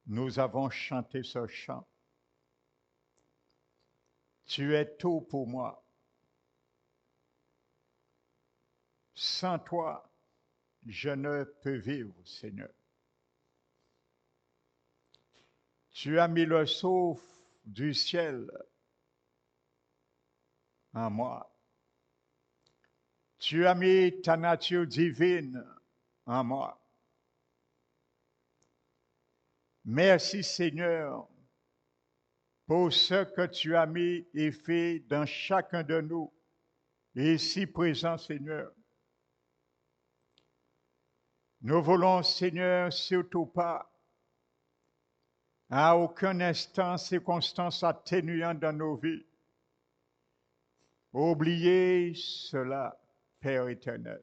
Nous avons chanté ce chant. Tu es tout pour moi. Sans toi, je ne peux vivre, Seigneur. Tu as mis le souffle du ciel en moi. Tu as mis ta nature divine en moi. Merci, Seigneur, pour ce que tu as mis et fait dans chacun de nous, et ici présent, Seigneur. Nous voulons, Seigneur, surtout pas, à aucun instant, circonstance atténuante dans nos vies, oublier cela, Père éternel.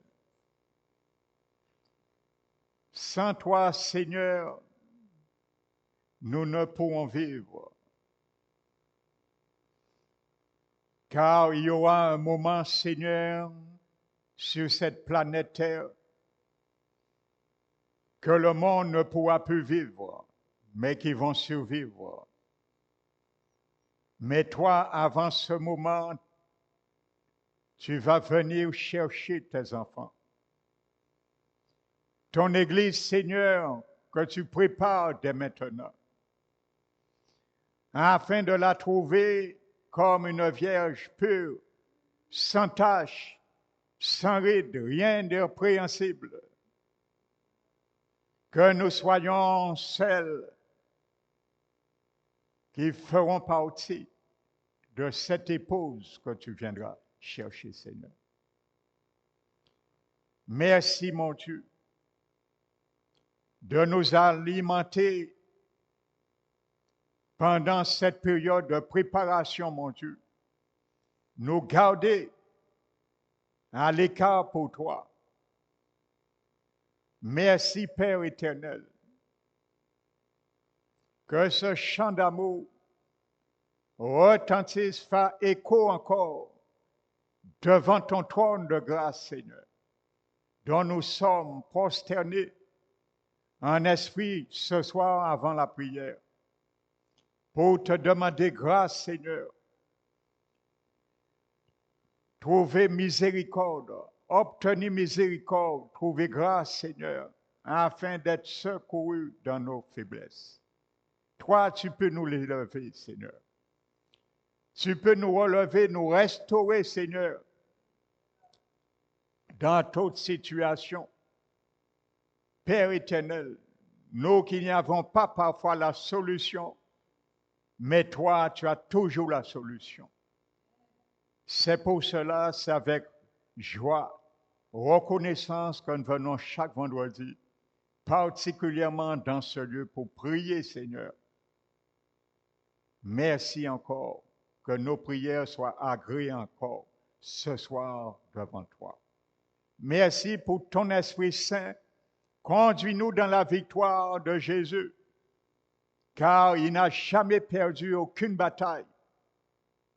Sans toi, Seigneur, nous ne pourrons vivre. Car il y aura un moment, Seigneur, sur cette planète Terre, que le monde ne pourra plus vivre, mais qui vont survivre. Mais toi, avant ce moment, tu vas venir chercher tes enfants. Ton Église, Seigneur, que tu prépares dès maintenant, afin de la trouver comme une vierge pure, sans tache, sans ride, rien d'irrépréhensible. Que nous soyons celles qui feront partie de cette épouse que tu viendras chercher, Seigneur. Merci, mon Dieu, de nous alimenter pendant cette période de préparation, mon Dieu. Nous garder à l'écart pour toi. Merci, Père éternel, que ce chant d'amour retentisse, fasse écho encore devant ton trône de grâce, Seigneur, dont nous sommes prosternés en esprit ce soir avant la prière, pour te demander grâce, Seigneur. Trouver miséricorde, obtenir miséricorde, trouver grâce, Seigneur, afin d'être secourus dans nos faiblesses. Toi, tu peux nous l'élever, Seigneur. Tu peux nous relever, nous restaurer, Seigneur, dans toute situation. Père éternel, nous qui n'y avons pas parfois la solution, mais toi, tu as toujours la solution. C'est pour cela, c'est avec joie, reconnaissance que nous venons chaque vendredi, particulièrement dans ce lieu pour prier, Seigneur. Merci encore, que nos prières soient agréées encore ce soir devant toi. Merci pour ton Esprit Saint. Conduis-nous dans la victoire de Jésus, car il n'a jamais perdu aucune bataille.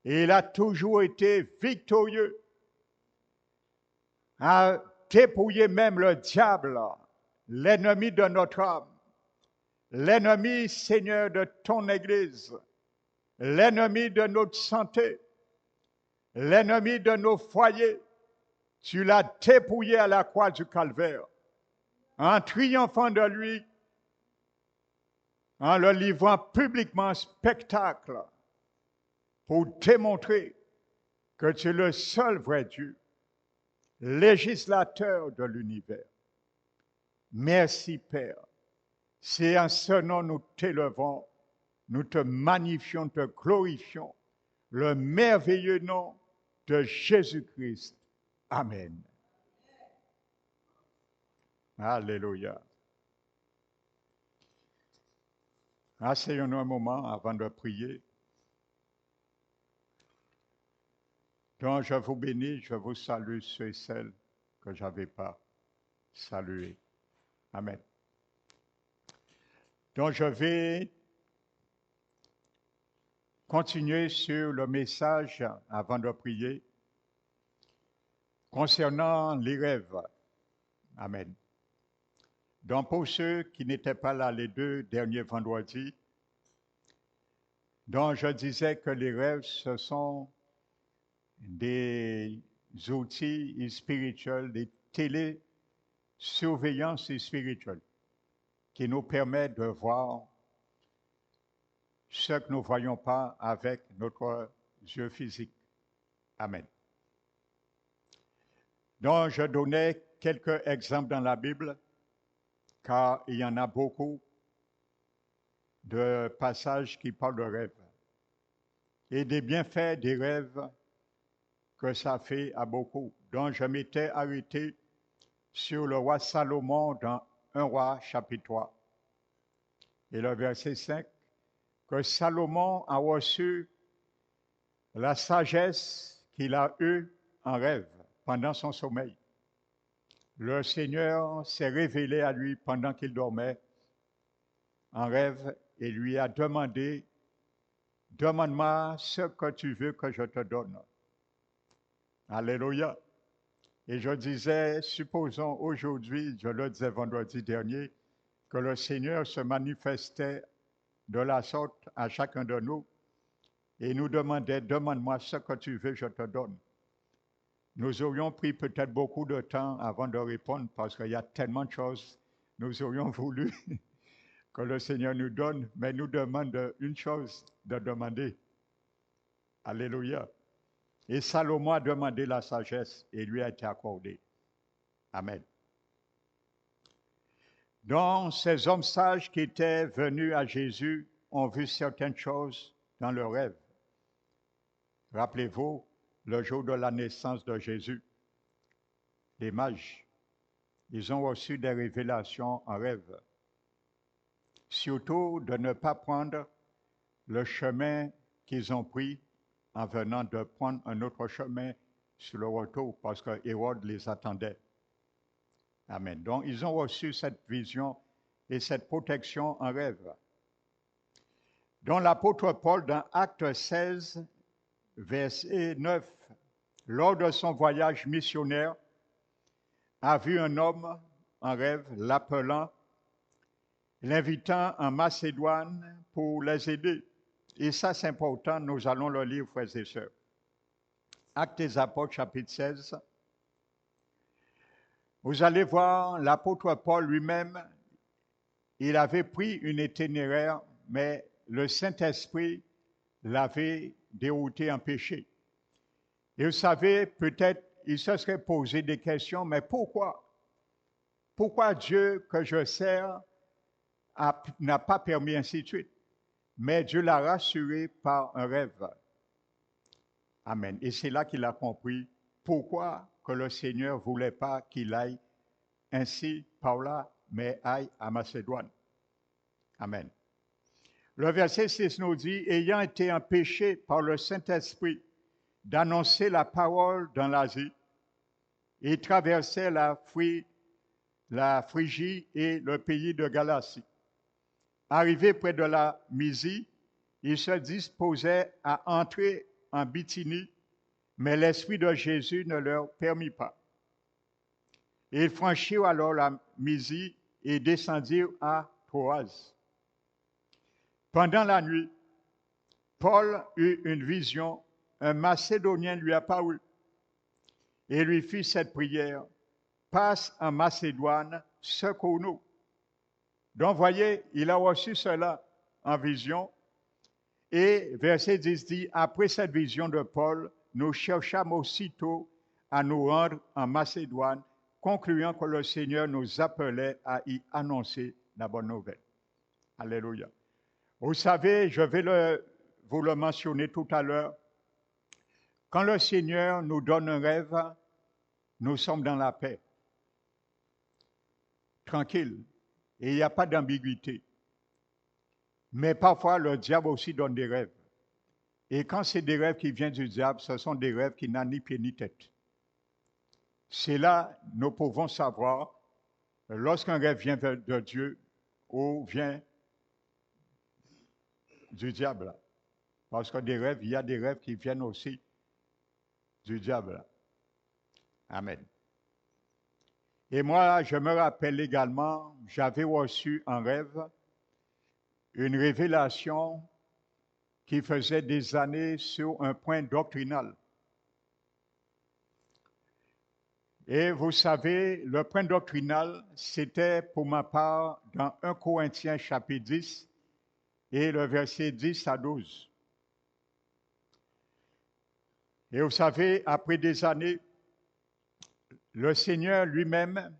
Et il a toujours été victorieux, a dépouillé même le diable, l'ennemi de notre âme, l'ennemi, Seigneur, de ton Église, l'ennemi de notre santé, l'ennemi de nos foyers. Tu l'as dépouillé à la croix du Calvaire, en triomphant de lui, en le livrant publiquement en spectacle, pour démontrer que tu es le seul vrai Dieu, législateur de l'univers. Merci, Père. C'est en ce nom nous t'élevons, nous te magnifions, te glorifions, le merveilleux nom de Jésus-Christ. Amen. Alléluia. Asseyons-nous un moment avant de prier. Donc, je vous bénis, je vous salue ceux et celles que je n'avais pas salués. Amen. Donc, je vais continuer sur le message avant de prier concernant les rêves. Amen. Donc pour ceux qui n'étaient pas là les 2 derniers vendredis, donc je disais que les rêves, ce sont des outils spirituels, des télésurveillances spirituelles qui nous permettent de voir ce que nous ne voyons pas avec notre yeux physique. Amen. Donc, je donnais quelques exemples dans la Bible, car il y en a beaucoup de passages qui parlent de rêves et des bienfaits des rêves que ça fait à beaucoup. Donc, je m'étais arrêté sur le roi Salomon dans 1 roi chapitre 3 et le verset 5, que Salomon a reçu la sagesse qu'il a eue en rêve pendant son sommeil. Le Seigneur s'est révélé à lui pendant qu'il dormait en rêve et lui a demandé, demande-moi ce que tu veux que je te donne. Alléluia. Et je disais, supposons aujourd'hui, je le disais vendredi dernier, que le Seigneur se manifestait de la sorte à chacun de nous et nous demandait, demande-moi ce que tu veux, je te donne. Nous aurions pris peut-être beaucoup de temps avant de répondre parce qu'il y a tellement de choses. Nous aurions voulu que le Seigneur nous donne, mais nous demande une chose, de demander. Alléluia. Et Salomon a demandé la sagesse et lui a été accordée. Amen. Donc, ces hommes sages qui étaient venus à Jésus ont vu certaines choses dans le rêve. Rappelez-vous, le jour de la naissance de Jésus, les mages, ils ont reçu des révélations en rêve. Surtout de ne pas prendre le chemin qu'ils ont pris en venant de prendre un autre chemin sur le retour parce que Hérode les attendait. Amen. Donc, ils ont reçu cette vision et cette protection en rêve. Donc, l'apôtre Paul, dans Actes 16, verset 9, lors de son voyage missionnaire, a vu un homme en rêve l'appelant, l'invitant en Macédoine pour les aider. Et ça, c'est important, nous allons le lire, frères et sœurs. Actes des Apôtres, chapitre 16. Vous allez voir, l'apôtre Paul lui-même, il avait pris une itinéraire, mais le Saint-Esprit l'avait dérouté en péché. Et vous savez, peut-être, il se serait posé des questions, mais pourquoi? Pourquoi Dieu que je sers n'a pas permis, ainsi de suite? Mais Dieu l'a rassuré par un rêve. Amen. Et c'est là qu'il a compris pourquoi que le Seigneur ne voulait pas qu'il aille ainsi par là, mais aille à Macédoine. Amen. Le verset 6 nous dit, ayant été empêché par le Saint-Esprit d'annoncer la parole dans l'Asie, il traversait la Phrygie et le pays de Galatie. Arrivé près de la Mysie, il se disposait à entrer en Bithynie, mais l'Esprit de Jésus ne leur permit pas. Ils franchirent alors la Mysie et descendirent à Troas. Pendant la nuit, Paul eut une vision, un Macédonien lui apparut et lui fit cette prière, passe en Macédoine, secours-nous. Donc, voyez, il a reçu cela en vision. Et verset 10 dit, après cette vision de Paul, nous cherchâmes aussitôt à nous rendre en Macédoine, concluant que le Seigneur nous appelait à y annoncer la bonne nouvelle. Alléluia. Vous savez, je vais vous le mentionner tout à l'heure, quand le Seigneur nous donne un rêve, nous sommes dans la paix. Tranquille. Et il n'y a pas d'ambiguïté. Mais parfois, le diable aussi donne des rêves. Et quand c'est des rêves qui viennent du diable, ce sont des rêves qui n'ont ni pied ni tête. C'est là que nous pouvons savoir, lorsqu'un rêve vient de Dieu ou vient du diable. Parce que des rêves, il y a des rêves qui viennent aussi du diable. Amen. Et moi, je me rappelle également, j'avais reçu en rêve une révélation qui faisait des années sur un point doctrinal. Et vous savez, le point doctrinal, c'était pour ma part dans 1 Corinthiens chapitre 10 et le verset 10 à 12. Et vous savez, après des années, le Seigneur lui-même,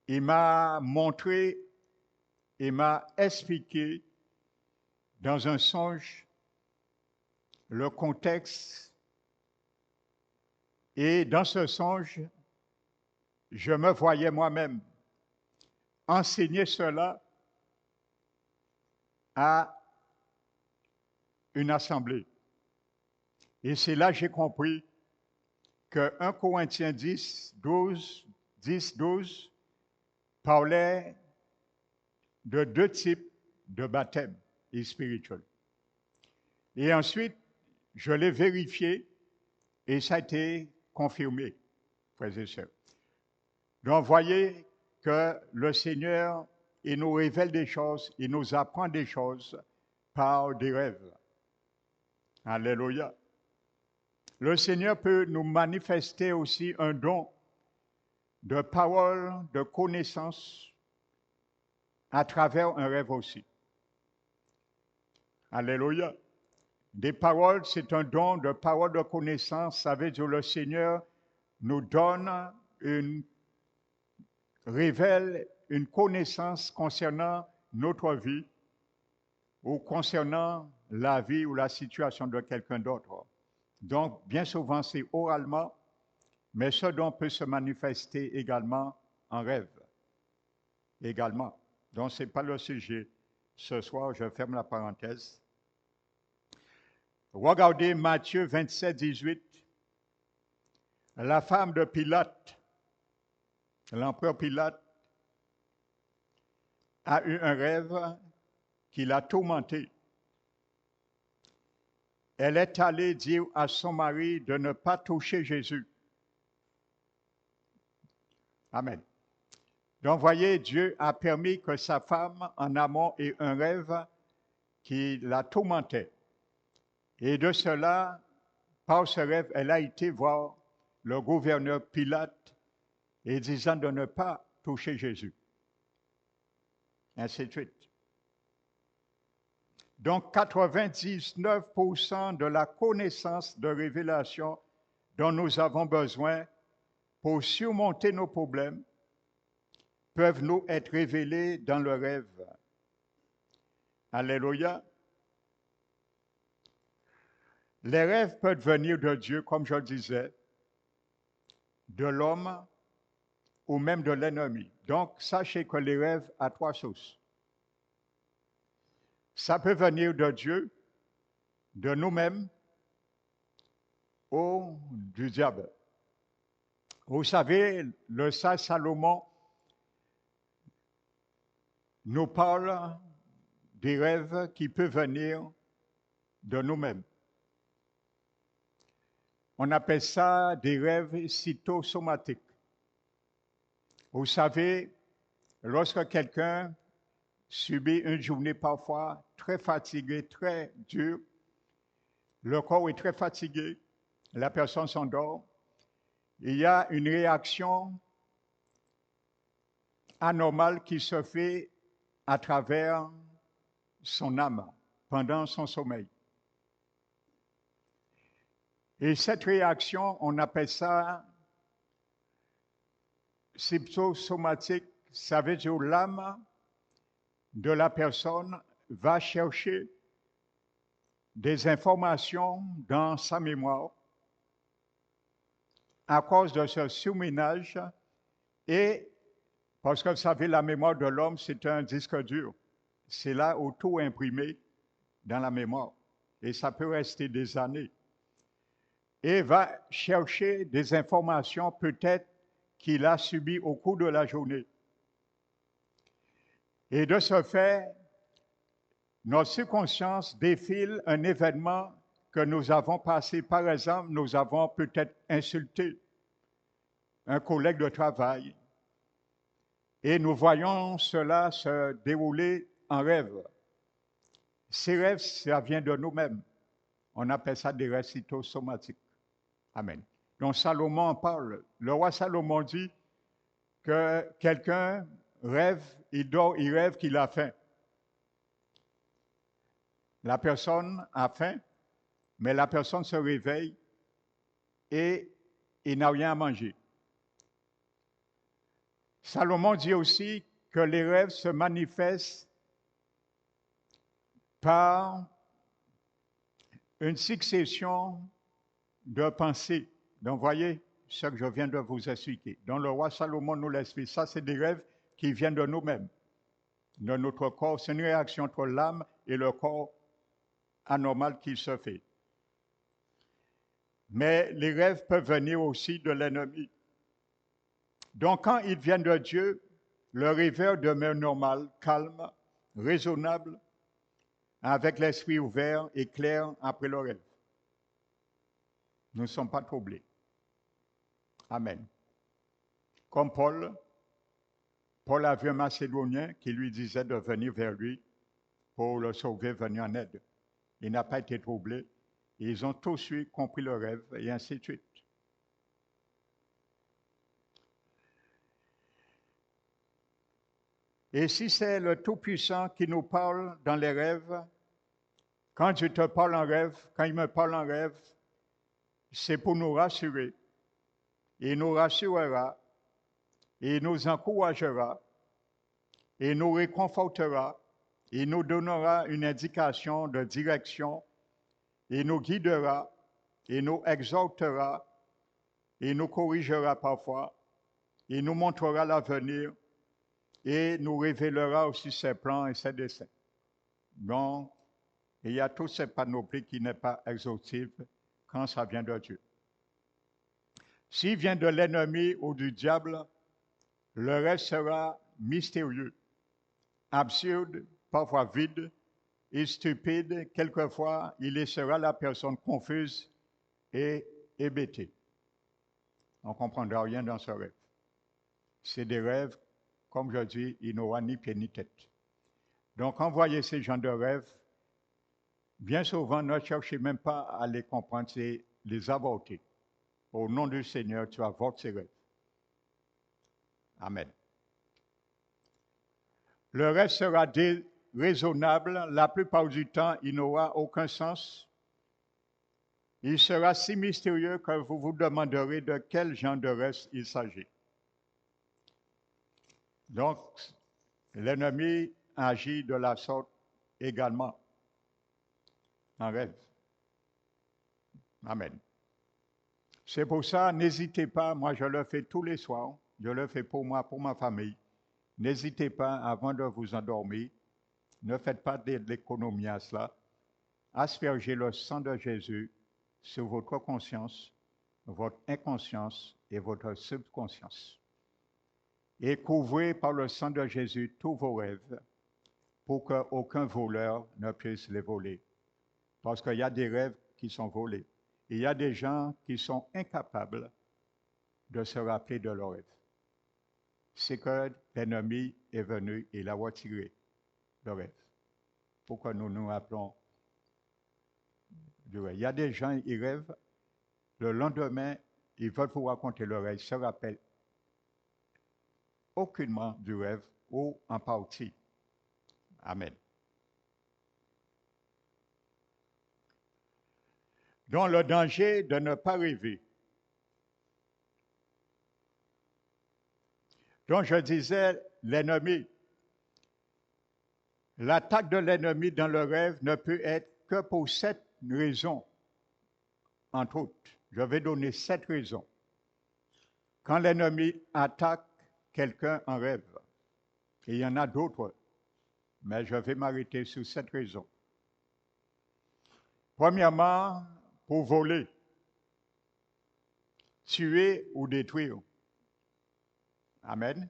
il m'a montré, il m'a expliqué dans un songe le contexte. Et dans ce songe, je me voyais moi-même enseigner cela à une assemblée. Et c'est là que j'ai compris que 1 Corinthiens 10, 12 parlait de deux types de baptême spirituel. Et ensuite, je l'ai vérifié et ça a été confirmé, frères et sœurs. Donc, voyez que le Seigneur, il nous révèle des choses, il nous apprend des choses par des rêves. Alléluia. Le Seigneur peut nous manifester aussi un don de parole, de connaissance à travers un rêve aussi. Alléluia. Des paroles, c'est un don de parole de connaissance. Ça veut dire que le Seigneur nous donne révèle une connaissance concernant notre vie ou concernant la vie ou la situation de quelqu'un d'autre. Donc, bien souvent, c'est oralement, mais ce don peut se manifester également en rêve. Également. Donc, ce n'est pas le sujet. Ce soir, je ferme la parenthèse. Regardez Matthieu 27, 18. La femme de Pilate, l'empereur Pilate, a eu un rêve qui l'a tourmenté. Elle est allée dire à son mari de ne pas toucher Jésus. Amen. Donc, voyez, Dieu a permis que sa femme, en amont, ait un rêve qui la tourmentait. Et de cela, par ce rêve, elle a été voir le gouverneur Pilate et disant de ne pas toucher Jésus. Ainsi de suite. Donc, 99% de la connaissance de révélation dont nous avons besoin pour surmonter nos problèmes peuvent nous être révélés dans le rêve. Alléluia. Les rêves peuvent venir de Dieu, comme je le disais, de l'homme ou même de l'ennemi. Donc, sachez que les rêves ont trois sources. Ça peut venir de Dieu, de nous-mêmes ou du diable. Vous savez, le sage Salomon nous parle des rêves qui peuvent venir de nous-mêmes. On appelle ça des rêves cytosomatiques. Vous savez, lorsque quelqu'un subit une journée parfois très fatiguée, très dure, le corps est très fatigué, la personne s'endort, il y a une réaction anormale qui se fait à travers son âme pendant son sommeil. Et cette réaction, on appelle ça cytosomatique, ça veut dire l'âme de la personne va chercher des informations dans sa mémoire à cause de ce surménage et parce que vous savez, la mémoire de l'homme, c'est un disque dur. C'est là où tout est imprimé dans la mémoire et ça peut rester des années. Et va chercher des informations peut-être qu'il a subies au cours de la journée. Et de ce fait, notre subconscience défile un événement que nous avons passé. Par exemple, nous avons peut-être insulté un collègue de travail, Et nous voyons cela se dérouler en rêve. Ces rêves, ça vient de nous-mêmes. On appelle ça des rêves cytosomatiques. Amen. Donc Salomon en parle. Le roi Salomon dit que quelqu'un rêve, il dort, il rêve qu'il a faim. La personne a faim, mais la personne se réveille et il n'a rien à manger. Salomon dit aussi que les rêves se manifestent par une succession de pensées. Donc, voyez ce que je viens de vous expliquer. Donc, le roi Salomon nous l'explique. Ça, c'est des rêves qui viennent de nous-mêmes, de notre corps. C'est une réaction entre l'âme et le corps anormal qui se fait. Mais les rêves peuvent venir aussi de l'ennemi. Donc, quand ils viennent de Dieu, le rêveur demeure normal, calme, raisonnable, avec l'esprit ouvert et clair après le rêve. Nous ne sommes pas troublés. Amen. Comme Paul a vu un Macédonien qui lui disait de venir vers lui pour le sauver, venir en aide. Il n'a pas été troublé. Ils ont tous compris le rêve et ainsi de suite. Et si c'est le Tout-Puissant qui nous parle dans les rêves, quand Dieu te parle en rêve, quand il me parle en rêve, c'est pour nous rassurer. Il nous rassurera, il nous encouragera, il nous réconfortera, il nous donnera une indication de direction, il nous guidera, il nous exhortera, il nous corrigera parfois, il nous montrera l'avenir et nous révélera aussi ses plans et ses desseins. Donc, il y a toute cette panoplie qui n'est pas exhaustive quand ça vient de Dieu. S'il vient de l'ennemi ou du diable, le reste sera mystérieux, absurde, parfois vide et stupide. Quelquefois, il laissera la personne confuse et hébétée. On ne comprendra rien dans ce rêve. C'est des rêves, comme je dis, il n'aura ni pied ni tête. Donc, quand vous voyez ces genres de rêves, bien souvent, ne cherchez même pas à les comprendre, c'est les avorter. Au nom du Seigneur, tu avortes ces rêves. Amen. Le rêve sera déraisonnable. La plupart du temps, il n'aura aucun sens. Il sera si mystérieux que vous vous demanderez de quel genre de rêve il s'agit. Donc, l'ennemi agit de la sorte également en rêve. Amen. C'est pour ça, n'hésitez pas, moi je le fais tous les soirs, je le fais pour moi, pour ma famille. N'hésitez pas, avant de vous endormir, ne faites pas de l'économie à cela. Aspergez le sang de Jésus sur votre conscience, votre inconscience et votre subconscience. Et couvrez par le sang de Jésus tous vos rêves pour qu'aucun voleur ne puisse les voler. Parce qu'il y a des rêves qui sont volés. Il y a des gens qui sont incapables de se rappeler de leurs rêves. C'est que l'ennemi est venu et l'a retiré le rêve. Pourquoi nous nous rappelons du rêve? Il y a des gens, ils rêvent, le lendemain, ils veulent vous raconter le rêve, ils se rappellent aucunement du rêve ou en partie. Amen. Donc le danger de ne pas rêver. Donc je disais, l'ennemi, l'attaque de l'ennemi dans le rêve ne peut être que pour 7 raisons, entre autres. Je vais donner 7 raisons. Quand l'ennemi attaque quelqu'un en rêve, et il y en a d'autres, mais je vais m'arrêter sur 7 raisons. Premièrement, pour voler, tuer ou détruire. Amen.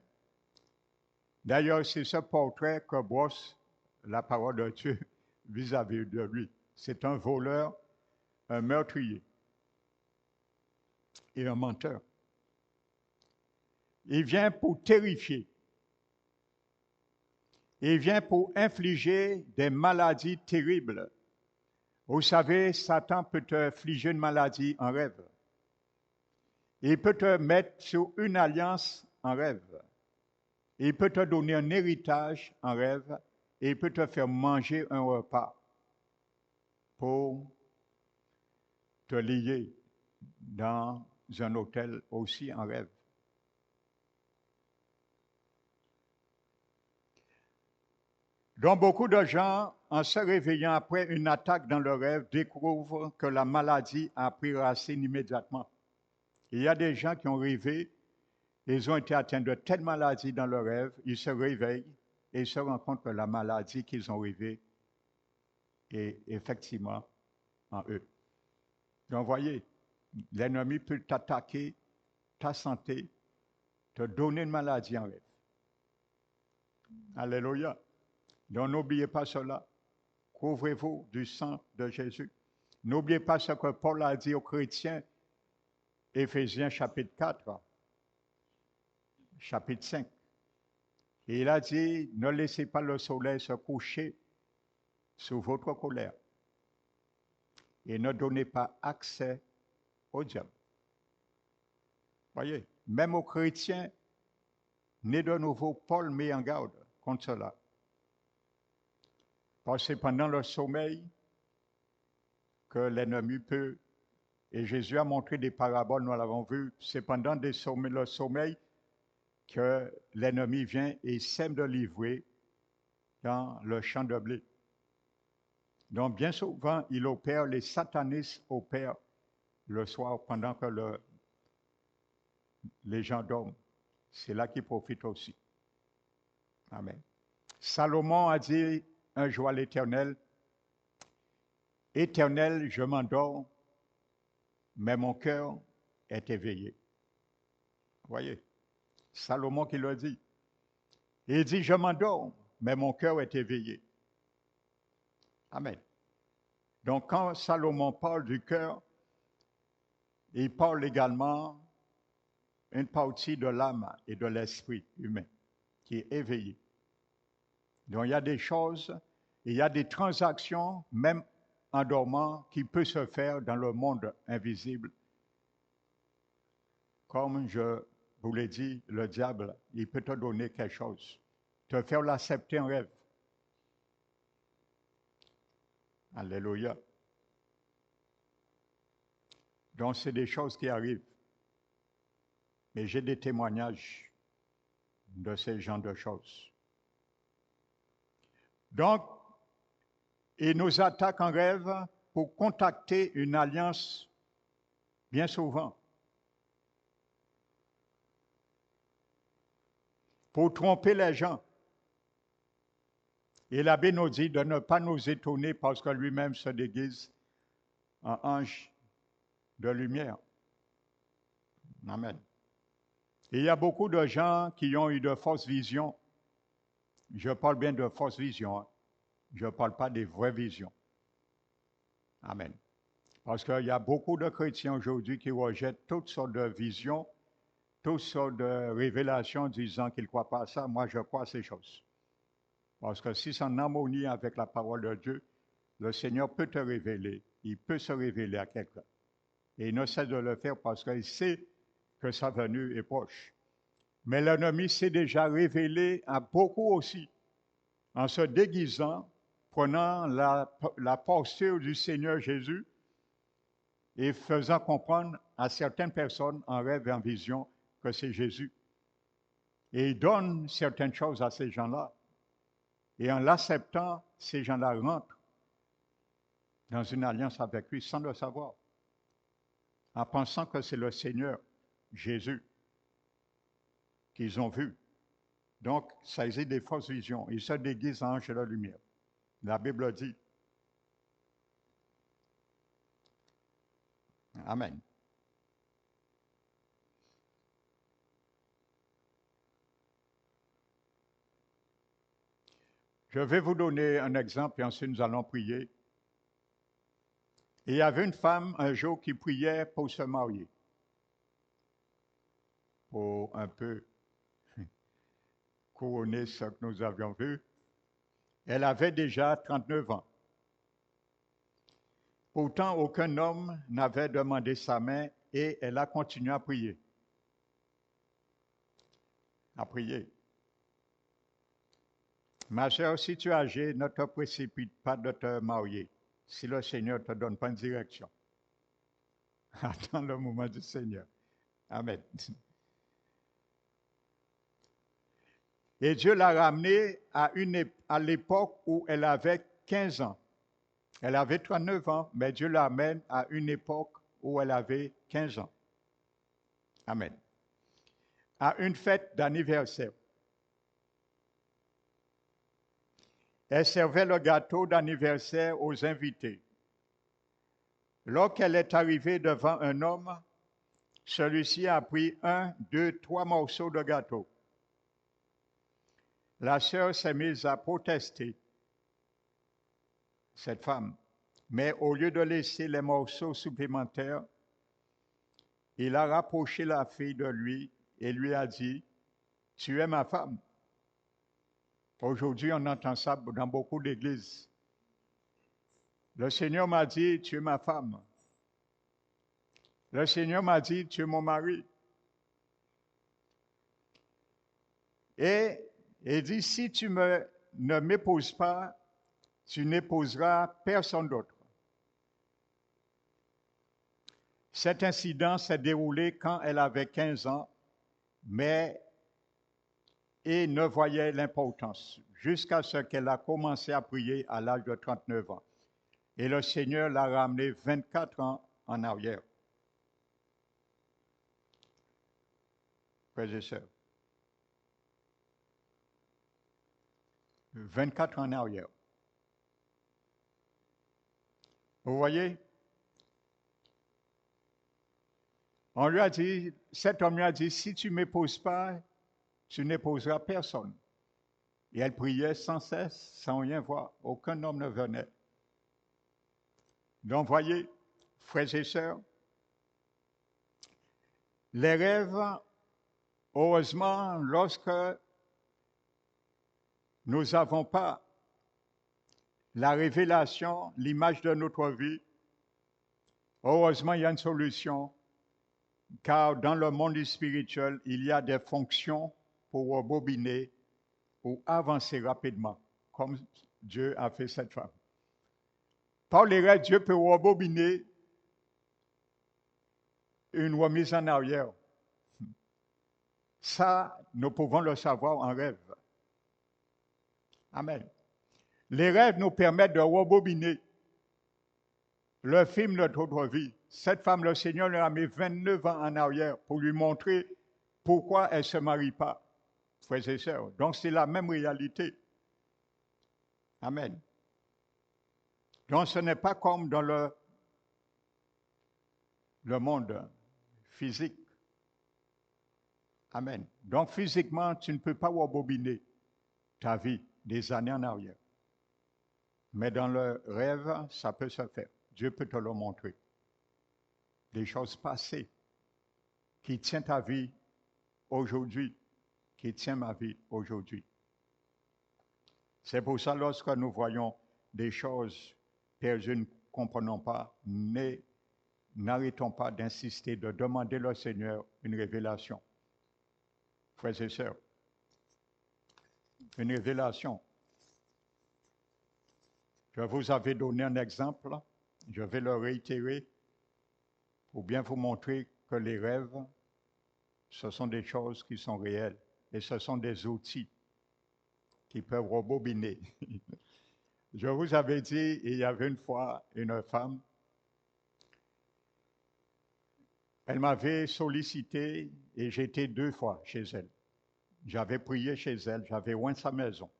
D'ailleurs, c'est ce portrait que brosse la parole de Dieu vis-à-vis de lui. C'est un voleur, un meurtrier et un menteur. Il vient pour terrifier. Il vient pour infliger des maladies terribles. Vous savez, Satan peut te infliger une maladie en rêve. Il peut te mettre sur une alliance en rêve. Il peut te donner un héritage en rêve. Et il peut te faire manger un repas pour te lier dans un hôtel aussi en rêve. Donc beaucoup de gens, en se réveillant après une attaque dans le rêve, découvrent que la maladie a pris racine immédiatement. Il y a des gens qui ont rêvé, ils ont été atteints de telle maladie dans le rêve, ils se réveillent et ils se rendent compte que la maladie qu'ils ont rêvée est effectivement en eux. Donc voyez, l'ennemi peut t'attaquer, ta santé, te donner une maladie en rêve. Alléluia. Donc n'oubliez pas cela. Couvrez-vous du sang de Jésus. N'oubliez pas ce que Paul a dit aux chrétiens, Éphésiens chapitre 4, chapitre 5. Et il a dit, ne laissez pas le soleil se coucher sous votre colère et ne donnez pas accès au diable. Voyez, même aux chrétiens nés de nouveau, Paul met en garde contre cela. Parce que c'est pendant le sommeil que l'ennemi peut, et Jésus a montré des paraboles, nous l'avons vu, c'est pendant le sommeil que l'ennemi vient et sème de l'ivraie dans le champ de blé. Donc bien souvent, il opère, les satanistes opèrent le soir pendant que les gens dorment. C'est là qu'ils profitent aussi. Amen. Salomon a dit un jour à l'Éternel, Éternel, je m'endors, mais mon cœur est éveillé. Vous voyez, Salomon qui l'a dit. Il dit, je m'endors, mais mon cœur est éveillé. Amen. Donc quand Salomon parle du cœur, il parle également une partie de l'âme et de l'esprit humain qui est éveillée. Donc il y a des choses, il y a des transactions, même en dormant, qui peuvent se faire dans le monde invisible. Comme je vous l'ai dit, le diable, il peut te donner quelque chose, te faire l'accepter en rêve. Alléluia. Donc c'est des choses qui arrivent. Mais j'ai des témoignages de ces genres de choses. Donc, il nous attaque en rêve pour contacter une alliance bien souvent. Pour tromper les gens. Et l'abbé nous dit de ne pas nous étonner parce que lui-même se déguise en ange de lumière. Amen. Et il y a beaucoup de gens qui ont eu de fausses visions. Je parle bien de fausses visions. Hein. Je ne parle pas des vraies visions. Amen. Parce qu'il y a beaucoup de chrétiens aujourd'hui qui rejettent toutes sortes de visions, toutes sortes de révélations disant qu'ils ne croient pas à ça. Moi, je crois à ces choses. Parce que si c'est en harmonie avec la parole de Dieu, le Seigneur peut te révéler. Il peut se révéler à quelqu'un. Et il ne cesse de le faire parce qu'il sait que sa venue est proche. Mais l'ennemi s'est déjà révélé à beaucoup aussi, en se déguisant, prenant la posture du Seigneur Jésus et faisant comprendre à certaines personnes en rêve et en vision que c'est Jésus. Et il donne certaines choses à ces gens-là. Et en l'acceptant, ces gens-là rentrent dans une alliance avec lui sans le savoir, en pensant que c'est le Seigneur Jésus qu'ils ont vu. Donc, ça existe des fausses visions. Ils se déguisent en ange de la lumière. La Bible dit. Amen. Je vais vous donner un exemple et ensuite nous allons prier. Et il y avait une femme un jour qui priait pour se marier. Pour un peu couronner ce que nous avions vu. Elle avait déjà 39 ans. Pourtant, aucun homme n'avait demandé sa main et elle a continué à prier. À prier. Ma chère, si tu es âgée, ne te précipite pas de te marier si le Seigneur ne te donne pas une direction. Attends le moment du Seigneur. Amen. Et Dieu l'a ramenée à l'époque où elle avait 15 ans. Elle avait 39 ans, mais Dieu l'amène à une époque où elle avait 15 ans. Amen. À une fête d'anniversaire. Elle servait le gâteau d'anniversaire aux invités. Lorsqu'elle est arrivée devant un homme, celui-ci a pris 1, 2, 3 morceaux de gâteau. La sœur s'est mise à protester, cette femme. Mais au lieu de laisser les morceaux supplémentaires, il a rapproché la fille de lui et lui a dit, « Tu es ma femme. » Aujourd'hui, on entend ça dans beaucoup d'églises. Le Seigneur m'a dit, « Tu es ma femme. » Le Seigneur m'a dit, « Tu es mon mari. » Et il dit, « Si tu ne m'épouses pas, tu n'épouseras personne d'autre. » Cet incident s'est déroulé quand elle avait 15 ans, mais et ne voyait l'importance jusqu'à ce qu'elle a commencé à prier à l'âge de 39 ans. Et le Seigneur l'a ramené 24 ans en arrière. Frères et sœurs. 24 ans en arrière. Vous voyez? On lui a dit, cet homme lui a dit, si tu ne m'épouses pas, tu n'épouseras personne. Et elle priait sans cesse, sans rien voir. Aucun homme ne venait. Donc, voyez, frères et sœurs, les rêves, heureusement, lorsque nous n'avons pas la révélation, l'image de notre vie, heureusement, il y a une solution, car dans le monde spirituel, il y a des fonctions pour rebobiner ou avancer rapidement, comme Dieu a fait cette femme. Par les rêves, Dieu peut rebobiner une remise en arrière. Ça, nous pouvons le savoir en rêve. Amen. Les rêves nous permettent de rebobiner le film de notre vie. Cette femme, le Seigneur lui a mis 29 ans en arrière pour lui montrer pourquoi elle ne se marie pas, frères et sœurs. Donc, c'est la même réalité. Amen. Donc, ce n'est pas comme dans le monde physique. Amen. Donc, physiquement, tu ne peux pas rebobiner ta vie des années en arrière. Mais dans le rêve, ça peut se faire. Dieu peut te le montrer. Des choses passées qui tiennent ta vie aujourd'hui, qui tiennent ma vie aujourd'hui. C'est pour ça, lorsque nous voyons des choses que je ne comprenons pas, n'arrêtons pas d'insister, de demander au Seigneur une révélation. Frères et sœurs, une révélation. Je vous avais donné un exemple, je vais le réitérer pour bien vous montrer que les rêves, ce sont des choses qui sont réelles et ce sont des outils qui peuvent rebobiner. Je vous avais dit, il y avait une fois une femme, elle m'avait sollicité et j'étais 2 fois chez elle. J'avais prié chez elle, j'avais oint sa maison.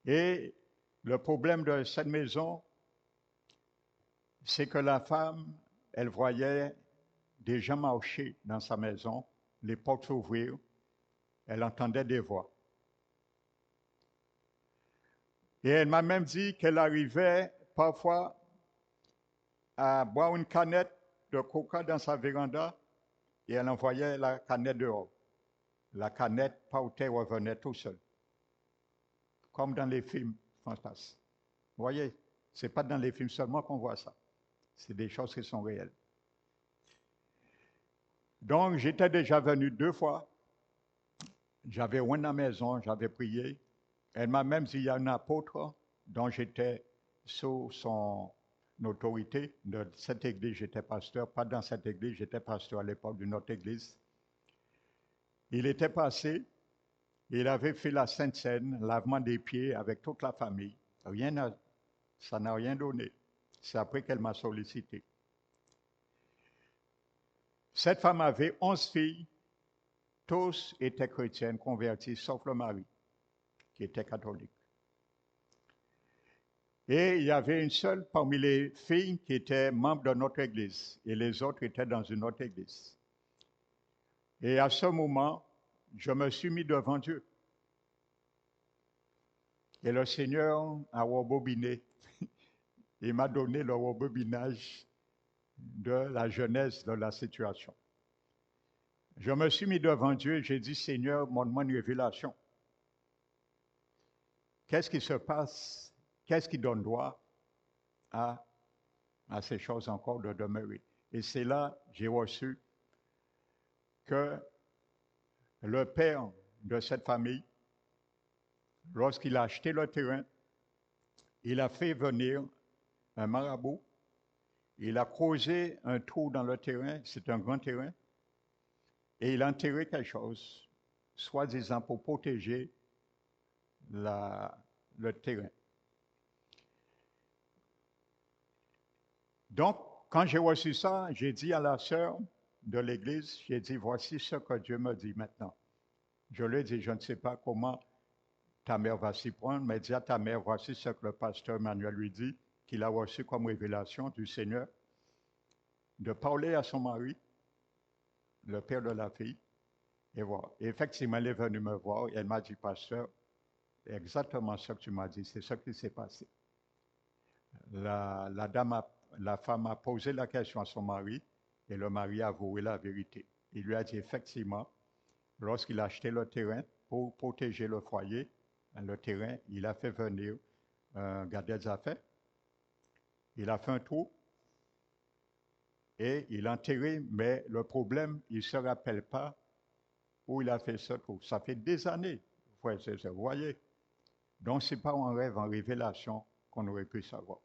Et le problème de cette maison, c'est que la femme, elle voyait des gens marcher dans sa maison, les portes s'ouvrir, elle entendait des voix. Et elle m'a même dit qu'elle arrivait parfois à boire une canette de coca dans sa véranda et elle envoyait la canette dehors. La canette partait, revenait tout seul. comme dans les films fantastiques. Vous voyez, ce n'est pas dans les films seulement qu'on voit ça. C'est des choses qui sont réelles. Donc, j'étais déjà venu 2 fois. J'avais oint dans la maison, j'avais prié. Elle m'a même dit, il y a un apôtre dont j'étais sous son autorité. De cette église, j'étais pasteur. Pas dans cette église, j'étais pasteur à l'époque d'une autre église. Il était passé, il avait fait la Sainte Seine, lavement des pieds avec toute la famille. Ça n'a rien donné. C'est après qu'elle m'a sollicité. Cette femme avait 11 filles. Tous étaient chrétiennes converties, sauf le mari, qui était catholique. Et il y avait une seule parmi les filles qui était membre de notre église, et les autres étaient dans une autre église. Et à ce moment, je me suis mis devant Dieu. Et le Seigneur a rembobiné. Il m'a donné le rembobinage de la genèse de la situation. Je me suis mis devant Dieu et j'ai dit, Seigneur, montre-moi une révélation. Qu'est-ce qui se passe? Qu'est-ce qui donne droit à ces choses encore de demeurer? Et c'est là que j'ai reçu que le père de cette famille, lorsqu'il a acheté le terrain, il a fait venir un marabout, il a creusé un trou dans le terrain, c'est un grand terrain, et il a enterré quelque chose, soi-disant pour protéger le terrain. Donc, quand j'ai reçu ça, j'ai dit à la sœur de l'église, j'ai dit, voici ce que Dieu me dit maintenant. Je lui ai dit, je ne sais pas comment ta mère va s'y prendre, mais dis à ta mère, voici ce que le pasteur Emmanuel lui dit, qu'il a reçu comme révélation du Seigneur, de parler à son mari, le père de la fille, et voilà. Et effectivement, elle est venue me voir et elle m'a dit, pasteur, exactement ce que tu m'as dit, c'est ce qui s'est passé. La femme a posé la question à son mari et le mari a avoué la vérité. Il lui a dit effectivement, lorsqu'il a acheté le terrain pour protéger le foyer, le terrain, il a fait venir un gardien des affaires, il a fait un trou et il a enterré, mais le problème, il ne se rappelle pas où il a fait ce trou. Ça fait des années, vous voyez. Donc, ce n'est pas un rêve, en révélation qu'on aurait pu savoir.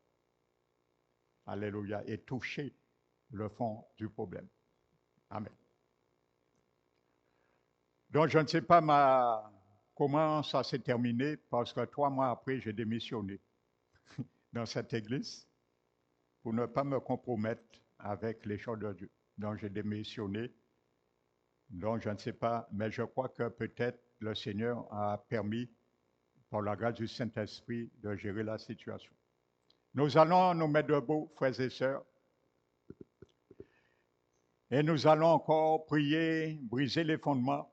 Alléluia, et toucher le fond du problème. Amen. Donc, je ne sais pas comment ça s'est terminé, parce que 3 mois après, j'ai démissionné dans cette église pour ne pas me compromettre avec les choses de Dieu. Donc, j'ai démissionné. Donc, je ne sais pas, mais je crois que peut-être le Seigneur a permis, par la grâce du Saint-Esprit, de gérer la situation. Nous allons nous mettre debout, frères et sœurs, et nous allons encore prier, briser les fondements.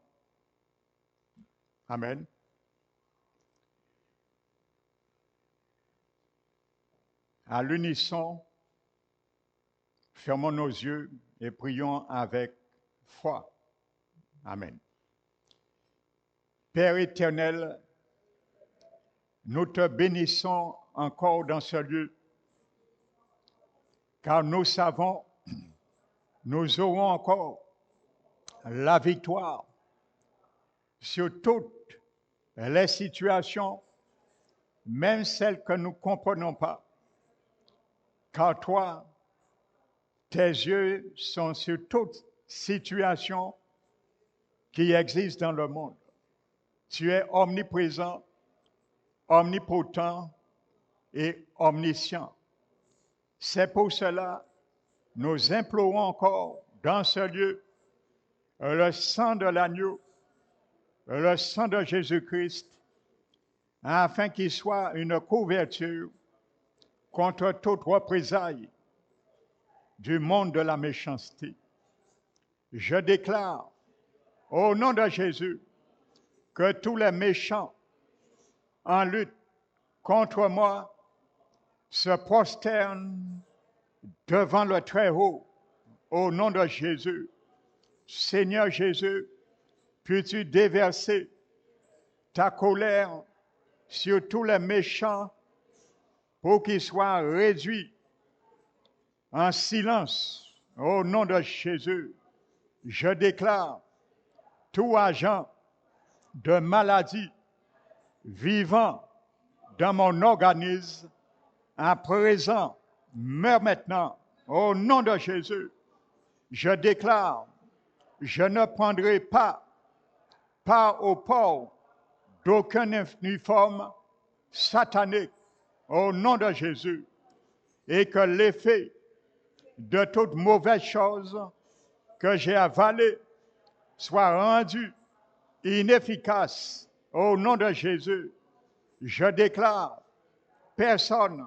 Amen. À l'unisson, fermons nos yeux et prions avec foi. Amen. Père éternel, nous te bénissons encore dans ce lieu, car nous savons, nous aurons encore la victoire sur toutes les situations, même celles que nous ne comprenons pas. Car toi, tes yeux sont sur toute situation qui existe dans le monde. Tu es omniprésent, omnipotent et omniscient. C'est pour cela que nous implorons encore dans ce lieu le sang de l'agneau, le sang de Jésus-Christ, afin qu'il soit une couverture contre toute représailles du monde de la méchanceté. Je déclare au nom de Jésus que tous les méchants en lutte contre moi se prosternent devant le Très-Haut au nom de Jésus. Seigneur Jésus, puis-tu déverser ta colère sur tous les méchants pour qu'ils soient réduits en silence. Au nom de Jésus, je déclare tout agent de maladie vivant dans mon organisme à présent, meurt maintenant. Au nom de Jésus, je déclare, je ne prendrai pas part au port d'aucun uniforme satanique au nom de Jésus et que l'effet de toute mauvaise chose que j'ai avalée soit rendu inefficace au nom de Jésus. Je déclare, personne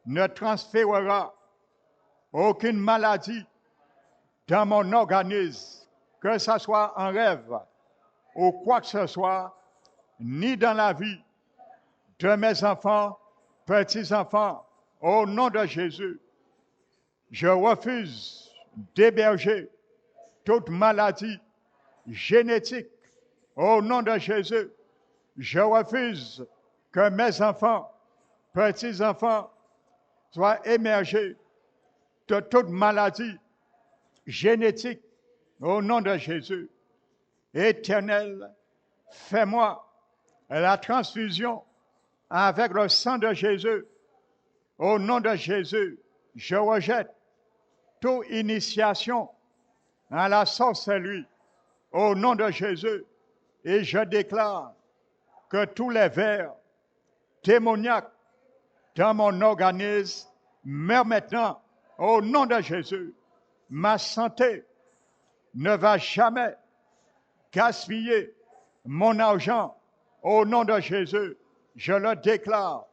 ne transférera aucune maladie dans mon organisme, que ce soit en rêve ou quoi que ce soit, ni dans la vie de mes enfants, petits-enfants, au nom de Jésus. Je refuse d'héberger toute maladie génétique au nom de Jésus. Je refuse que mes enfants, petits-enfants, soient émergés de toute maladie génétique au nom de Jésus. Éternel, fais-moi la transfusion avec le sang de Jésus. Au nom de Jésus, je rejette toute initiation à la sorcellerie au nom de Jésus et je déclare que tous les vers démoniaques dans mon organisme meurent maintenant au nom de Jésus. Ma santé ne va jamais gaspiller mon argent au nom de Jésus. Je le déclare.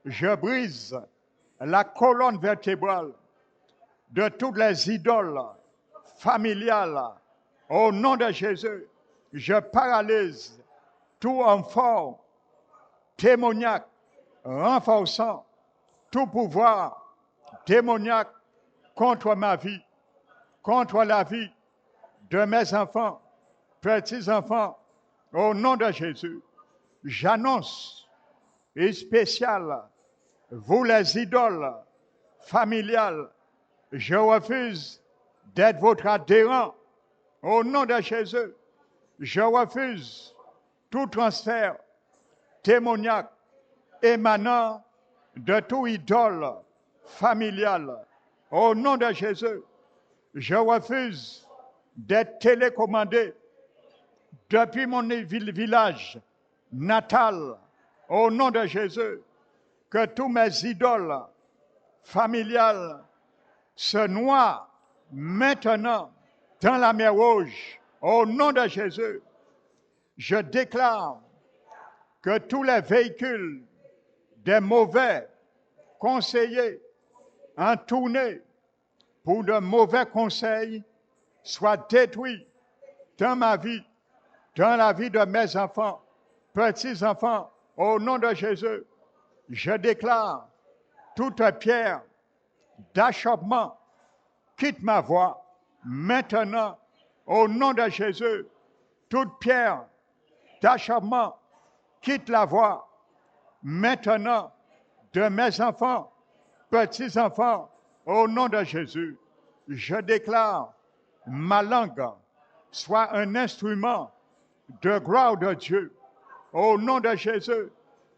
Je brise la colonne vertébrale de toutes les idoles familiales. Au nom de Jésus, je paralyse tout renfort démoniaque renforçant tout pouvoir démoniaque contre ma vie, contre la vie de mes enfants, petits-enfants. Au nom de Jésus, j'annonce et spécial, vous les idoles familiales, je refuse d'être votre adhérent. Au nom de Jésus, je refuse tout transfert démoniaque émanant de tout idole familial. Au nom de Jésus, je refuse d'être télécommandé depuis mon village natal. Au nom de Jésus, que tous mes idoles familiales se noient maintenant dans la mer Rouge. Au nom de Jésus, je déclare que tous les véhicules des mauvais conseillers en tournée pour de mauvais conseils soient détruits dans ma vie, dans la vie de mes enfants, petits-enfants. Au nom de Jésus, je déclare toute pierre d'achoppement quitte ma voie maintenant. Au nom de Jésus, toute pierre d'achoppement quitte la voie maintenant de mes enfants, petits-enfants. Au nom de Jésus, je déclare ma langue soit un instrument de gloire de Dieu. Au nom de Jésus,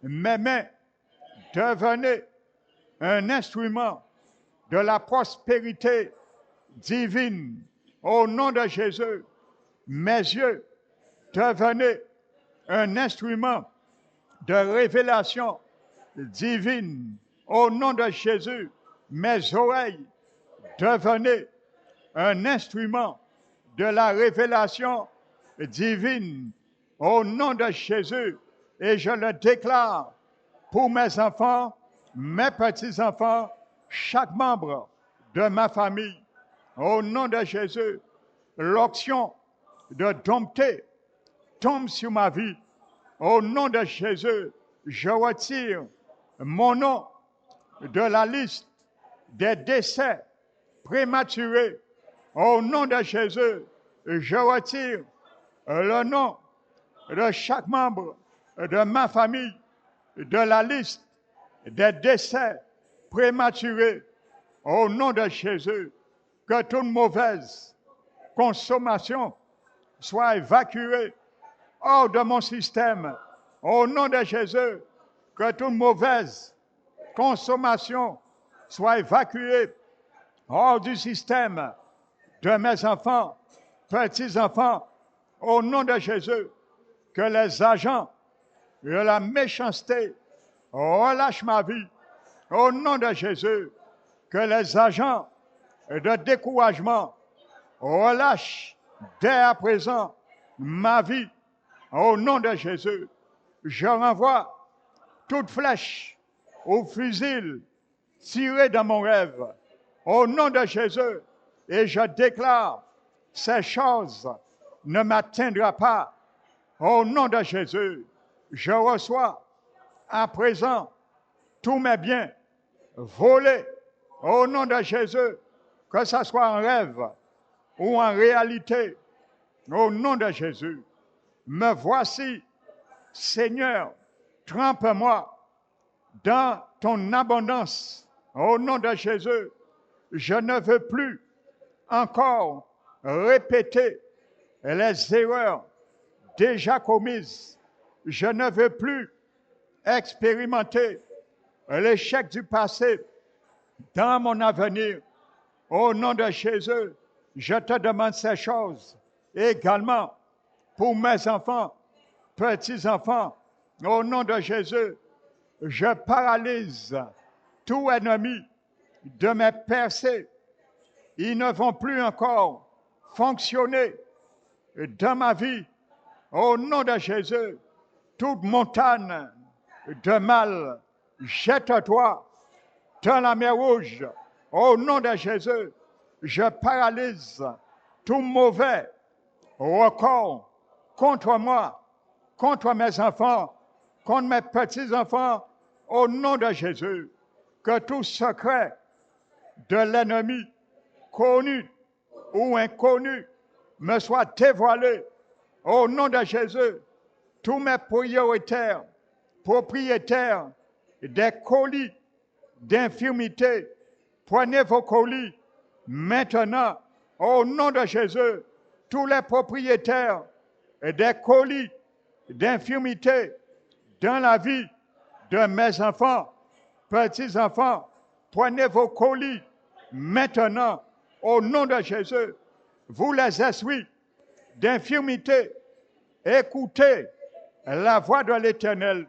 mes mains devenez un instrument de la prospérité divine. Au nom de Jésus, mes yeux devenez un instrument de révélation divine. Au nom de Jésus, mes oreilles devenez un instrument de la révélation divine. Au nom de Jésus, et je le déclare pour mes enfants, mes petits-enfants, chaque membre de ma famille. Au nom de Jésus, l'onction de dompter tombe sur ma vie. Au nom de Jésus, je retire mon nom de la liste des décès prématurés. Au nom de Jésus, je retire le nom de chaque membre de ma famille de la liste des décès prématurés au nom de Jésus. Que toute mauvaise consommation soit évacuée hors de mon système au nom de Jésus. Que toute mauvaise consommation soit évacuée hors du système de mes enfants, petits-enfants, au nom de Jésus. Que les agents de la méchanceté relâchent ma vie, au nom de Jésus. Que les agents de découragement relâchent dès à présent ma vie, au nom de Jésus. Je renvoie toute flèche ou fusil tiré dans mon rêve, au nom de Jésus, et je déclare, ces choses ne m'atteindront pas, au nom de Jésus. Je reçois à présent tous mes biens volés, au nom de Jésus, que ce soit en rêve ou en réalité, au nom de Jésus. Me voici, Seigneur, trempe-moi dans ton abondance, au nom de Jésus. Je ne veux plus encore répéter les erreurs déjà commises. Je ne veux plus expérimenter l'échec du passé dans mon avenir. Au nom de Jésus, je te demande ces choses également pour mes enfants, petits-enfants. Au nom de Jésus, je paralyse tout ennemi de mes percées. Ils ne vont plus encore fonctionner dans ma vie. Au nom de Jésus, toute montagne de mal, jette-toi dans la mer Rouge. Au nom de Jésus, je paralyse tout mauvais record contre moi, contre mes enfants, contre mes petits-enfants, au nom de Jésus. Que tout secret de l'ennemi, connu ou inconnu, me soit dévoilé au nom de Jésus. Tous mes propriétaires des colis d'infirmité, prenez vos colis maintenant au nom de Jésus. Tous les propriétaires des colis d'infirmité dans la vie de mes enfants, petits-enfants, prenez vos colis maintenant au nom de Jésus. Vous les esprits d'infirmité, écoutez la voix de l'Éternel.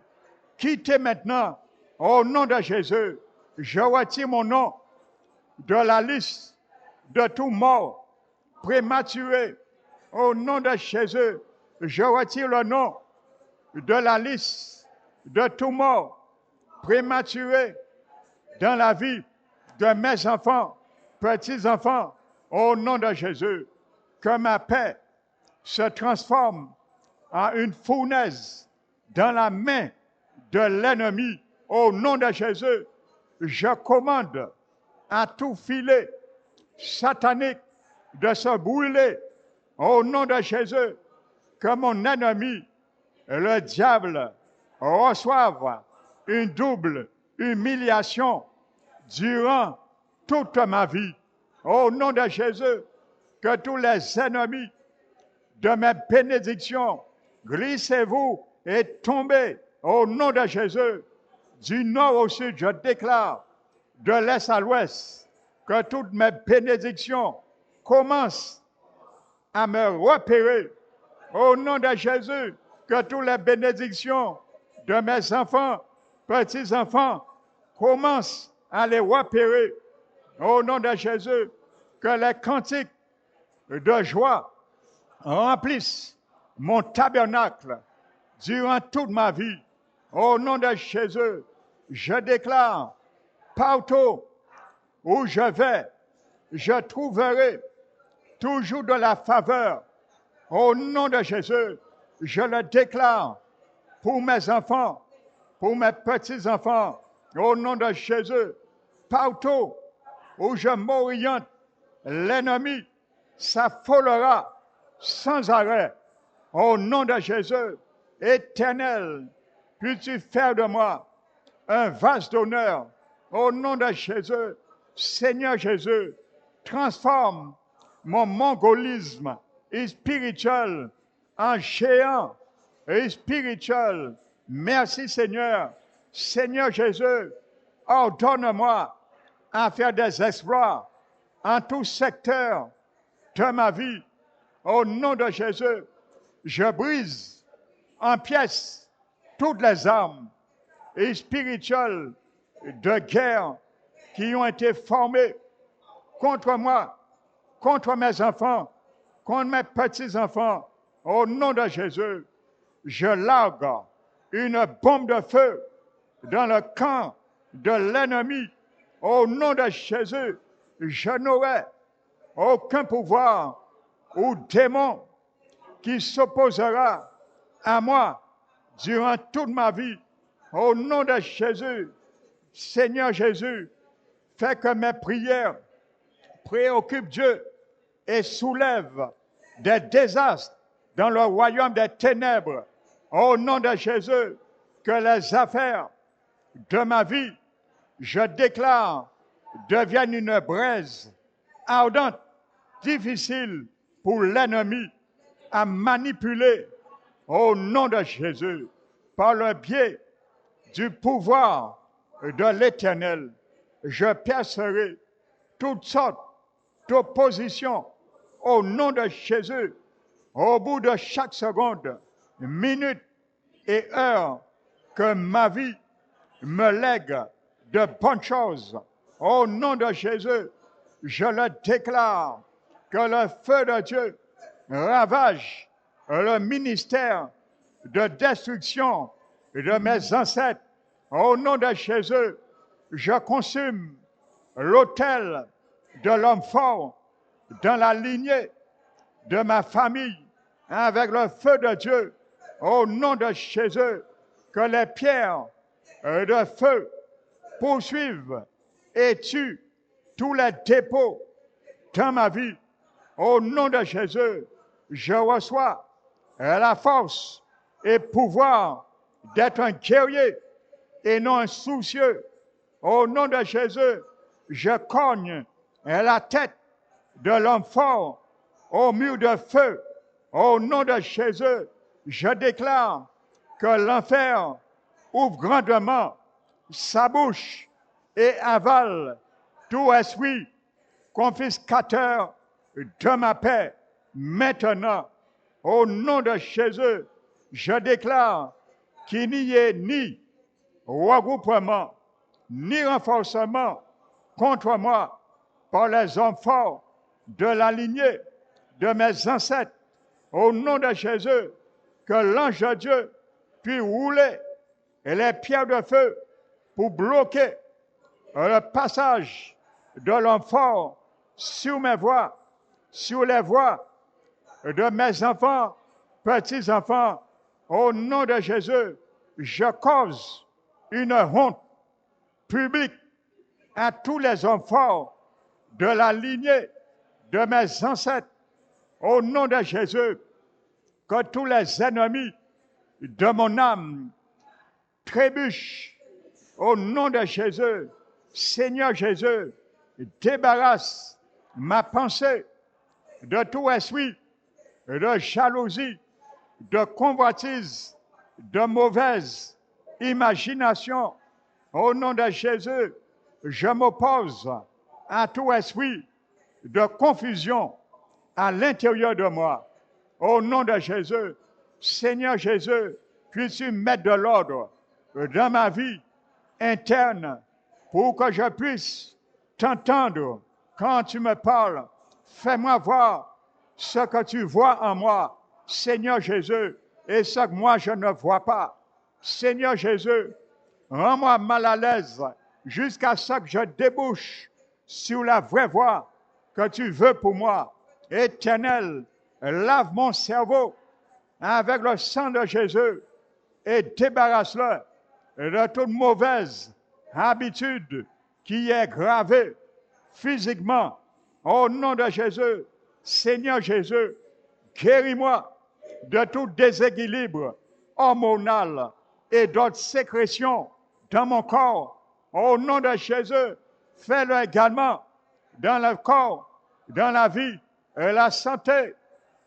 Quittez maintenant au nom de Jésus. Je retire mon nom de la liste de tout mort prématuré. Au nom de Jésus, je retire le nom de la liste de tout mort prématuré dans la vie de mes enfants, petits-enfants, au nom de Jésus. Que ma paix se transforme en une fournaise dans la main de l'ennemi. Au nom de Jésus, je commande à tout filet satanique de se brûler. Au nom de Jésus, que mon ennemi, le diable, reçoive une double humiliation durant toute ma vie. Au nom de Jésus, que tous les ennemis de mes bénédictions, glissez-vous et tombez au nom de Jésus. Du nord au sud, je déclare, de l'est à l'ouest, que toutes mes bénédictions commencent à me repérer. Au nom de Jésus, que toutes les bénédictions de mes enfants, petits-enfants, commencent à les repérer. Au nom de Jésus, que les cantiques de joie remplissent mon tabernacle durant toute ma vie. Au nom de Jésus, je déclare, partout où je vais, je trouverai toujours de la faveur. Au nom de Jésus, je le déclare pour mes enfants, pour mes petits-enfants. Au nom de Jésus, partout où je m'oriente, l'ennemi s'affolera sans arrêt. Au nom de Jésus, Éternel, Puisses-tu faire de moi un vase d'honneur au nom de Jésus. Seigneur Jésus, transforme mon mongolisme spirituel en géant et spirituel. Merci Seigneur. Seigneur Jésus, ordonne-moi à faire des exploits en tout secteur de ma vie. Au nom de Jésus, je brise en pièces toutes les armes spirituelles de guerre qui ont été formées contre moi, contre mes enfants, contre mes petits-enfants. Au nom de Jésus, je largue une bombe de feu dans le camp de l'ennemi. Au nom de Jésus, je n'aurai aucun pouvoir ou démon qui s'opposera à moi durant toute ma vie. Au nom de Jésus, Seigneur Jésus, fais que mes prières préoccupent Dieu et soulèvent des désastres dans le royaume des ténèbres. Au nom de Jésus, que les affaires de ma vie, je déclare, deviennent une braise ardente, difficile pour l'ennemi à manipuler. Au nom de Jésus, par le biais du pouvoir de l'Éternel, je percerai toutes sortes d'oppositions au nom de Jésus. Au bout de chaque seconde, minute et heure que ma vie me lègue de bonnes choses, au nom de Jésus, je le déclare que le feu de Dieu ravage le ministère de destruction de mes ancêtres. Au nom de Jésus, je consume l'autel de l'homme fort dans la lignée de ma famille avec le feu de Dieu. Au nom de Jésus, que les pierres de feu poursuivent et tuent tous les dépôts dans ma vie. Au nom de Jésus, je reçois la force et pouvoir d'être un guerrier et non un soucieux. Au nom de Jésus, je cogne la tête de l'homme fort au mur de feu. Au nom de Jésus, je déclare que l'enfer ouvre grandement sa bouche et avale tout esprit confiscateur de ma paix. Maintenant, au nom de Jésus, je déclare qu'il n'y ait ni regroupement, ni renforcement contre moi par les hommes forts de la lignée de mes ancêtres. Au nom de Jésus, que l'ange de Dieu puisse rouler les pierres de feu pour bloquer le passage de l'homme fort sur mes voies, sur les voies de mes enfants, petits-enfants. Au nom de Jésus, je cause une honte publique à tous les hommes forts de la lignée de mes ancêtres. Au nom de Jésus, que tous les ennemis de mon âme trébuchent. Au nom de Jésus, Seigneur Jésus, débarrasse ma pensée de tout esprit de jalousie, de convoitise, de mauvaise imagination. Au nom de Jésus, je m'oppose à tout esprit de confusion à l'intérieur de moi. Au nom de Jésus, Seigneur Jésus, puisses-tu mettre de l'ordre dans ma vie interne pour que je puisse t'entendre quand tu me parles. Fais-moi voir ce que tu vois en moi, Seigneur Jésus, et ce que moi je ne vois pas. Seigneur Jésus, rends-moi mal à l'aise jusqu'à ce que je débouche sur la vraie voie que tu veux pour moi. Éternel, lave mon cerveau avec le sang de Jésus et débarrasse-le de toute mauvaise habitude qui est gravée physiquement. Au nom de Jésus, Seigneur Jésus, guéris-moi de tout déséquilibre hormonal et d'autres sécrétions dans mon corps. Au nom de Jésus, fais-le également dans le corps, dans la vie et la santé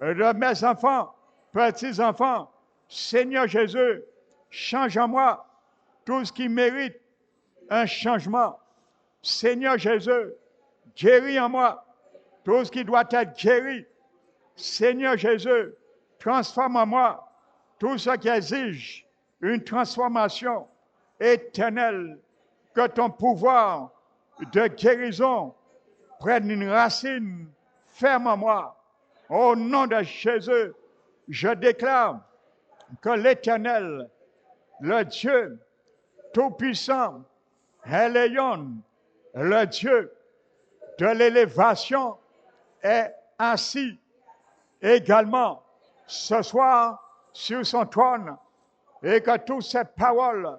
de mes enfants, petits-enfants. Seigneur Jésus, change en moi tout ce qui mérite un changement. Seigneur Jésus, guéris en moi tout ce qui doit être guéri. Seigneur Jésus, transforme en moi tout ce qui exige une transformation éternelle. Que ton pouvoir de guérison prenne une racine ferme en moi. Au nom de Jésus, je déclare que l'Éternel, le Dieu Tout-Puissant, Elion, le Dieu de l'élévation, est assis également ce soir sur son trône et que toutes ces paroles,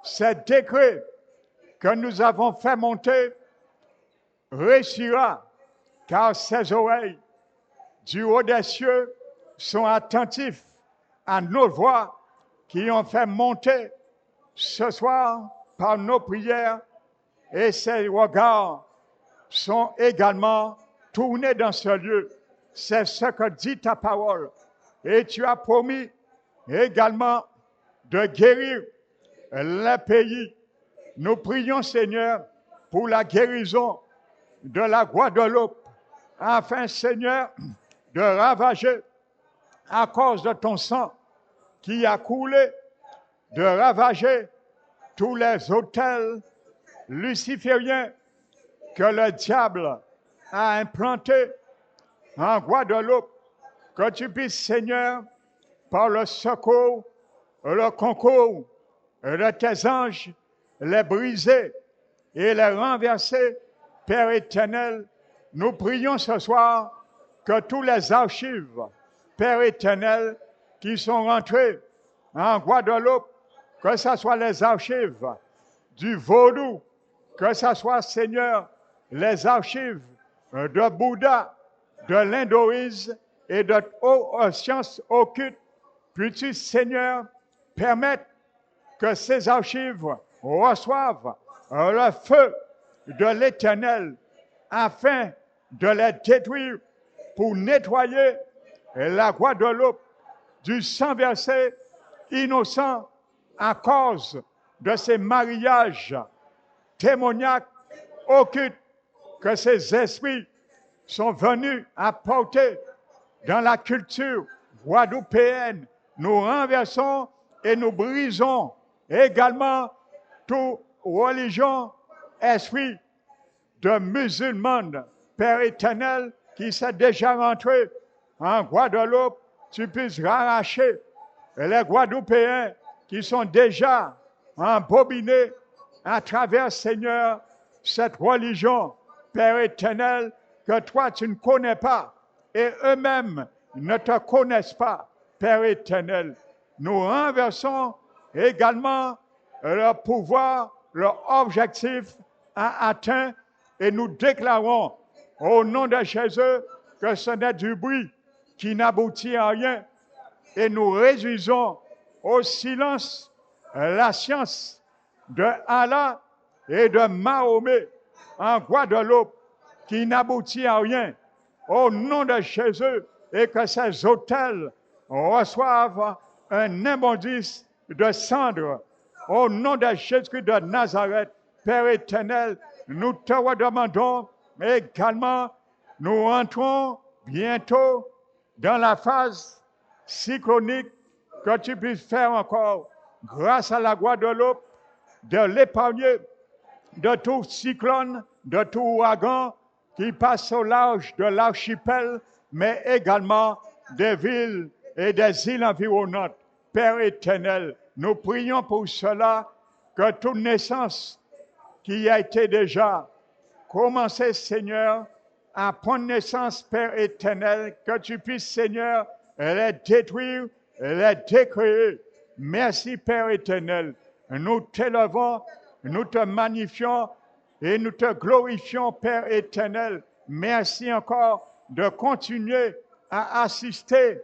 ces décrets que nous avons fait monter réussira, car ses oreilles du haut des cieux sont attentifs à nos voix qui ont fait monter ce soir par nos prières, et ses regards sont également tournés dans ce lieu. C'est ce que dit ta parole. Et tu as promis également de guérir les pays. Nous prions, Seigneur, pour la guérison de la Guadeloupe, afin, Seigneur, de ravager, à cause de ton sang qui a coulé, de ravager tous les autels lucifériens que le diable a implantés en Guadeloupe. Que tu puisses, Seigneur, par le secours, le concours de tes anges, les briser et les renverser. Père éternel, nous prions ce soir que tous les archives, Père éternel, qui sont rentrés en Guadeloupe, que ce soit les archives du vaudou, que ce soit, Seigneur, les archives de Bouddha, de l'hindouisme et de sciences occultes, puis-tu, Seigneur, permettre que ces archives reçoivent le feu de l'Éternel afin de les détruire pour nettoyer la Guadeloupe du sang versé innocent à cause de ces mariages démoniaques occultes que ces esprits sont venus apporter dans la culture guadeloupéenne. Nous renversons et nous brisons également toute religion, esprit de musulmans, Père éternel, qui s'est déjà rentré en Guadeloupe, tu puisses arracher les Guadeloupéens qui sont déjà embobinés à travers, Seigneur, cette religion, Père éternel, que toi tu ne connais pas et eux-mêmes ne te connaissent pas, Père éternel. Nous renversons également leur pouvoir, leur objectif à atteindre et nous déclarons au nom de Jésus que ce n'est du bruit qui n'aboutit à rien et nous réduisons au silence la science de Allah et de Mahomet en Guadeloupe qui n'aboutit à rien au nom de Jésus et que ces autels reçoivent un immondice de cendre au nom de Jésus de Nazareth. Père éternel, nous te redemandons également, nous rentrons bientôt dans la phase cyclonique, que tu puisses faire encore, grâce à la Guadeloupe, de l'épargner de tout cyclone, de tout ouragan qui passe au large de l'archipel, mais également des villes et des îles environnantes. Père éternel, nous prions pour cela, que toute naissance qui a été déjà commencée, Seigneur, à prendre naissance, Père éternel, que tu puisses, Seigneur, les détruire, les décréer. Merci, Père éternel. Nous t'élevons, nous te magnifions et nous te glorifions, Père éternel. Merci encore de continuer à assister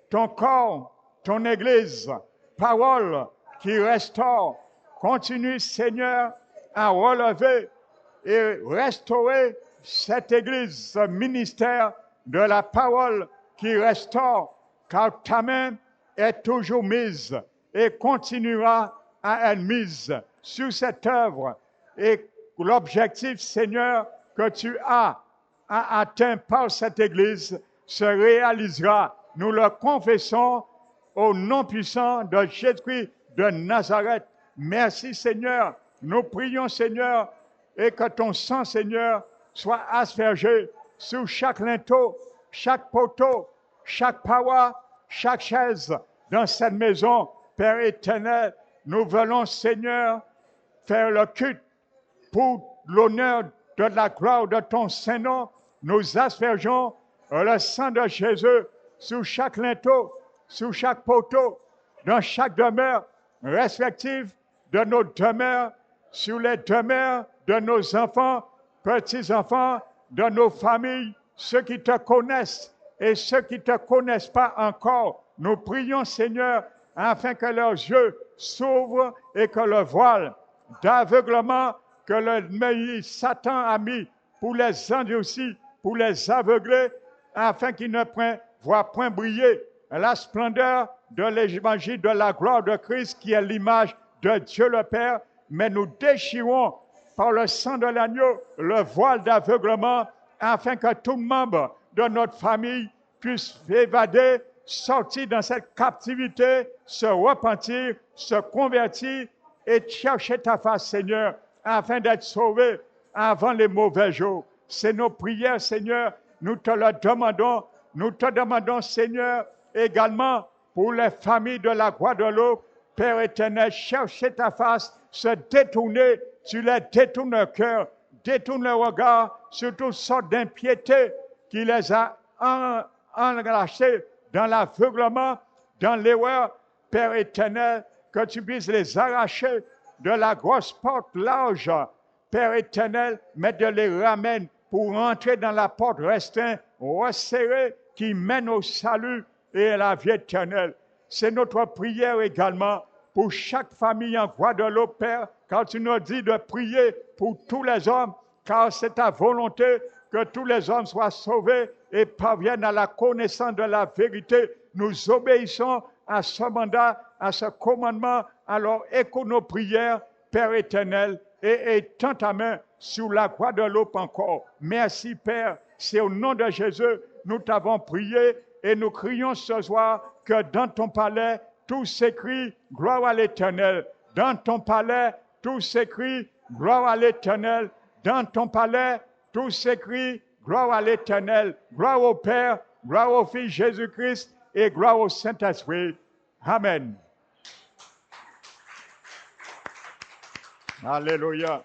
ton corps, ton Église, parole qui restaure. Continue, Seigneur, à relever et restaurer cette Église, ce ministère de la parole qui restaure, car ta main est toujours mise et continuera à être mise sur cette œuvre. Et l'objectif, Seigneur, que tu as atteint par cette Église se réalisera. Nous le confessons au nom puissant de Jésus-Christ de Nazareth. Merci, Seigneur. Nous prions, Seigneur, et que ton sang, Seigneur, soit aspergé sur chaque linteau, chaque poteau, chaque paroi, chaque chaise dans cette maison. Père éternel, nous voulons, Seigneur, faire le culte pour l'honneur de la gloire de ton Saint-Nom. Nous aspergeons le sang de Jésus sur chaque linteau, sur chaque poteau, dans chaque demeure respective de nos demeures, sur les demeures de nos enfants, petits-enfants, de nos familles, ceux qui te connaissent et ceux qui ne te connaissent pas encore. Nous prions, Seigneur, afin que leurs yeux s'ouvrent et que le voile d'aveuglement que le Satan a mis pour les endurcir, pour les aveugler, afin qu'ils ne voient point briller la splendeur de l'évangile de la gloire de Christ qui est l'image de Dieu le Père. Mais nous déchirons par le sang de l'agneau le voile d'aveuglement afin que tout membre de notre famille puisse évader, sortir dans cette captivité, se repentir, se convertir et chercher ta face, Seigneur, afin d'être sauvé avant les mauvais jours. C'est nos prières, Seigneur. Nous te le demandons. Nous te demandons, Seigneur, également pour les familles de la Guadeloupe. Père éternel, chercher ta face, se détourner. Tu les détournes le cœur, détourne le regard sur toutes sortes d'impiétés qui les a enlacés dans l'aveuglement, dans l'erreur. Père éternel, que tu puisses les arracher de la grosse porte large, Père éternel, mais de les ramener pour entrer dans la porte restreinte, resserrée, qui mène au salut et à la vie éternelle. C'est notre prière également pour chaque famille en Guadeloupe, Père, quand tu nous dis de prier pour tous les hommes, car c'est ta volonté que tous les hommes soient sauvés et parviennent à la connaissance de la vérité. Nous obéissons à ce mandat, à ce commandement. Alors écoute nos prières, Père éternel, et étends ta main sur la Guadeloupe encore. Merci, Père. C'est au nom de Jésus, nous t'avons prié et nous crions ce soir que dans ton palais, tout s'écrit gloire à l'Éternel. Dans ton palais, tout s'écrit gloire à l'Éternel. Dans ton palais, tout s'écrit gloire à l'Éternel. Gloire au Père, gloire au Fils Jésus-Christ et gloire au Saint-Esprit. Amen. Alléluia.